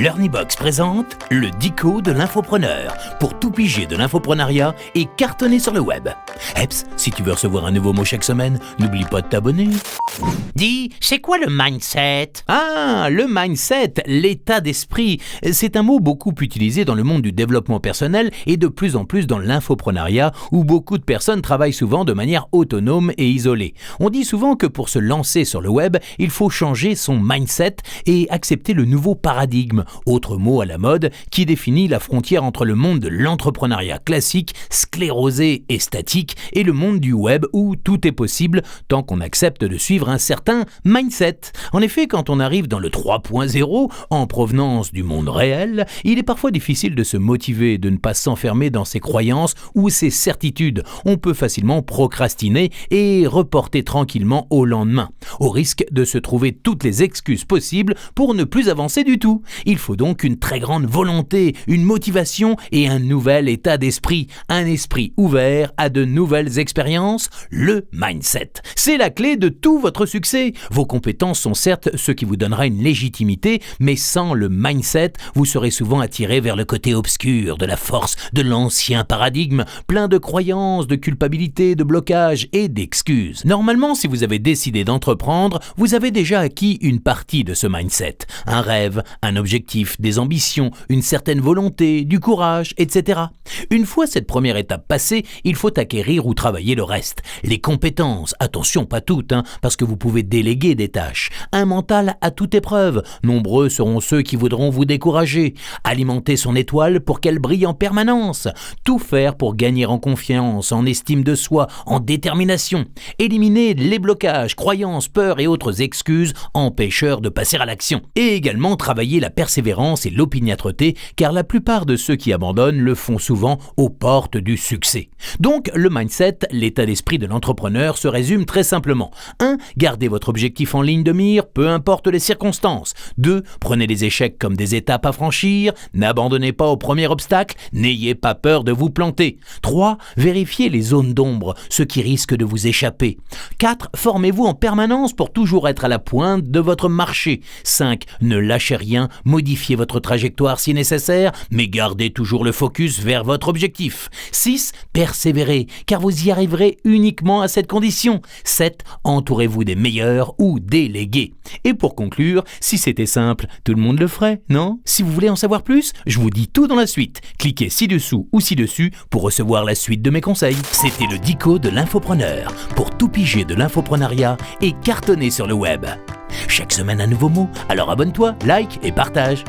Learnybox présente le Dico de l'infopreneur pour tout piger de l'infoprenariat et cartonner sur le web. Eps, si tu veux recevoir un nouveau mot chaque semaine, n'oublie pas de t'abonner. Dis, c'est quoi le mindset? Ah, le mindset, l'état d'esprit, c'est un mot beaucoup utilisé dans le monde du développement personnel et de plus en plus dans l'infoprenariat où beaucoup de personnes travaillent souvent de manière autonome et isolée. On dit souvent que pour se lancer sur le web, il faut changer son mindset et accepter le nouveau paradigme, autre mot à la mode, qui définit la frontière entre le monde de l'entrepreneuriat classique, sclérosé et statique, et le monde du web où tout est possible tant qu'on accepte de suivre un certain mindset. En effet, quand on arrive dans le 3.0, en provenance du monde réel, il est parfois difficile de se motiver, de ne pas s'enfermer dans ses croyances ou ses certitudes. On peut facilement procrastiner et reporter tranquillement au lendemain, au risque de se trouver toutes les excuses possibles pour ne plus avancer du tout. Il faut donc une très grande volonté, une motivation et un nouvel état d'esprit, un esprit ouvert à de nouvelles expériences, le mindset. C'est la clé de tout votre succès. Vos compétences sont certes ce qui vous donnera une légitimité, mais sans le mindset, vous serez souvent attiré vers le côté obscur de la force de l'ancien paradigme, plein de croyances, de culpabilité, de blocage et d'excuses. Normalement, si vous avez décidé d'entreprendre, vous avez déjà acquis une partie de ce mindset. Un rêve, un objectif, des ambitions, une certaine volonté, du courage, etc. Une fois cette première étape passée, il faut acquérir ou travailler le reste. Les compétences, attention pas toutes, parce que vous pouvez déléguer des tâches. Un mental à toute épreuve, nombreux seront ceux qui voudront vous décourager. Alimenter son étoile pour qu'elle brille en permanence. Tout faire pour gagner en confiance, en estime de soi, en détermination. Éliminer les blocages, croyances, peurs et autres excuses empêcheurs de passer à l'action. Et également travailler la persévérance et l'opiniâtreté, car la plupart de ceux qui abandonnent le font souvent aux portes du succès. Donc, le mindset, l'état d'esprit de l'entrepreneur, se résume très simplement. 1. Gardez votre objectif en ligne de mire, peu importe les circonstances. 2. Prenez les échecs comme des étapes à franchir. N'abandonnez pas au premier obstacle. N'ayez pas peur de vous planter. 3. Vérifiez les zones d'ombre, ce qui risque de vous échapper. 4. Formez-vous en permanence pour toujours être à la pointe de votre marché. 5. Ne lâchez rien, modifiez votre trajectoire si nécessaire, mais gardez toujours le focus vers votre objectif. 6. Persévérez, car vous y arriverez uniquement à cette condition. 7. Entourez-vous des meilleurs ou délégués. Et pour conclure, si c'était simple, tout le monde le ferait, non? Si vous voulez en savoir plus, je vous dis tout dans la suite. Cliquez ci-dessous ou ci-dessus pour recevoir la suite de mes conseils. C'était le Dico de l'infopreneur, pour tout piger de l'infoprenariat et cartonner sur le web. Chaque semaine un nouveau mot, alors abonne-toi, like et partage.